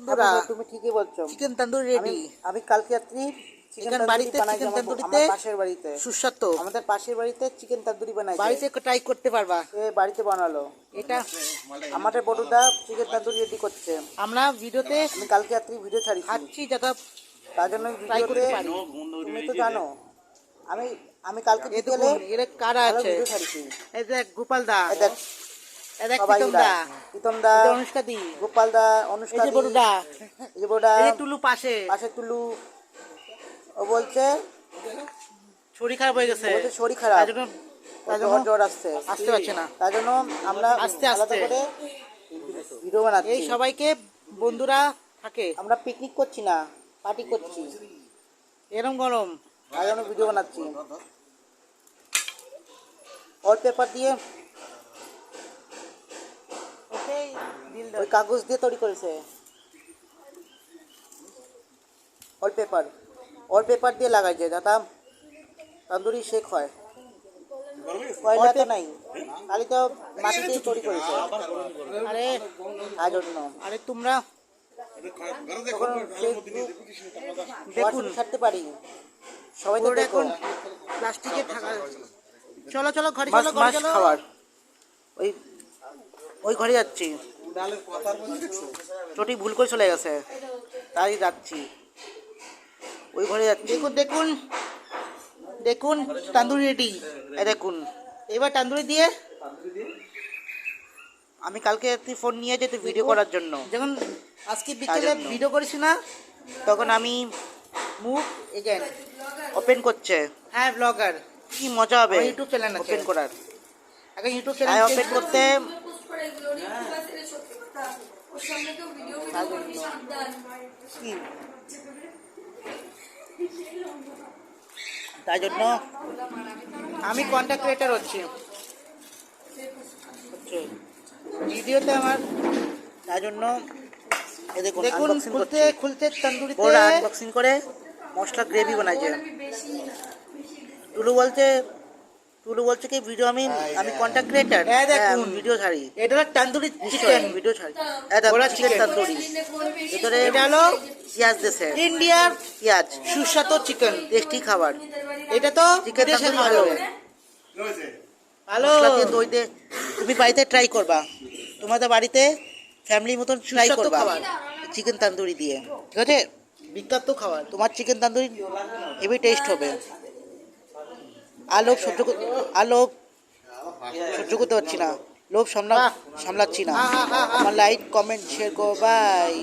বন্ধুরা তুমি ঠিকই বলছো, চিকেন তন্দুরি রেডি। আমি কালকে রাত্রি চিকেন বাড়িতে বানাই, চিকেন তন্দুরিতে আমার পাশের বাড়িতে, সুস্বাদু আমাদের পাশের বাড়িতে চিকেন তন্দুরি বানাই, বাড়িতে ট্রাই করতে পারবা। সে বাড়িতে বানালো। এটা আমাদের বড়দা চিকেন তন্দুরি রেডি করছে। আমরা ভিডিওতে আমি কালকে রাত্রি ভিডিও ছাড়িছি, খাচ্ছি যাতে তার জন্য ট্রাই করতে ভিডিওতে পারি। তুমি তো জানো আমি আমি কালকে বিকেলে এর কারা ভালো আছে, ভিডিও ছাড়িছি। এই দেখ গোপাল দা, এই দেখ এই দেখ সবাই প্রীতম দা, প্রীতম দা, এই যে অনুষ্কা দি, গোপাল দা, এই অনুষ্কা যে দি, বড়ুদা, এই যে বড়দা, এই যে টুলু পাশে পাশে টুলু। ও বলছে শরীর খারাপ হয়ে গেছে, শরীর খারাপ, তার জন্য জ্বর আসছে, আসতে পারছে না, তার জন্য আমরা আস্তে আলাদা আস্তে করে ভিডিও বানাচ্ছি। এই সবাইকে বন্ধুরা থাকে, আমরা পিকনিক করছি না, পার্টি করছি, এরম গরম তার জন্য ভিডিও বানাচ্ছি। ওয়ালপেপার দিয়ে, ওই কাগজ দিয়ে তৈরি করেছে ওয়ালপেপার দিয়ে লাগাইছে যাতে তন্দুরি শেক হয়। কয়লা তো নাই, খালি তো মাটি দিয়ে তৈরি করেছে। আরে তার জন্য আরে তোমরা তখন দেখুন ছাড়তে পারি, সবাই তো দেখুন। প্লাস্টিকে থাকা, চলো চলো ঘরে মাছ চলো, মাছ খাবার, ওই ওই ঘরে যাচ্ছি। চটি ভুল করে চলে গেছে, তাই যাচ্ছি, ওই ঘরে যাচ্ছি। দেখুন দেখুন দেখুন তান্দুরি রেডি, এই দেখুন। এবার তান্দুরি দিয়ে আমি কালকে একটি ফোন নিয়ে যেতে ভিডিও করার জন্য, যখন আজকে বিকেলে জন্য। ভিডিও করেছি না, তখন আমি মুখ এজেন্ট, ওপেন করছে, হ্যাঁ ব্লগার, কি মজা হবে ইউটিউব চ্যানেল আছে ওপেন করার। এখন ইউটিউব তাই চ্যানেল ওপেন করতে কি, তাই জন্য আমি কন্টেন্ট ক্রিয়েটর হচ্ছি ভিডিওতে আমার, তাই জন্য এই দেখুন দেখুন unboxing খুলতে করছি। খুলতে তন্দুরিতে ওরা আনবক্সিং করে মশলা গ্রেভি বানাইছে। টুলু বলছে কি ভিডিও আমি কন্টেন্ট ক্রিয়েটর, হ্যাঁ, দেখুন। ভিডিও ছাড়ি, এটা হলো তান্দুরি চিকেন, ভিডিও ছাড়ি। ওরা চিকেন তন্দুরি, ভিতরে এটা হলো পেঁয়াজ দিয়েছে, ইন্ডিয়ার পেঁয়াজ, সুস্বাদু চিকেন, টেস্টি খাবার। এটা তো চিকেন দেশে তন্দুরি ভালো ভালো, ভালো মশলা দিয়ে দই দিয়ে তুমি বাড়িতে ট্রাই করবা, তোমাদের বাড়িতে ফ্যামিলির মতন ট্রাই সুস্বাদু করবা খাবার। চিকেন তান্দুরি দিয়ে, ঠিক আছে? বিখ্যাত খাবার। তোমার চিকেন তান্দুরি হেভি টেস্ট হবে। আর লোভ সহ্য করতে পারছি না, লোভ সামলাচ্ছি না। আমার লাইক কমেন্ট শেয়ার করো, বাই।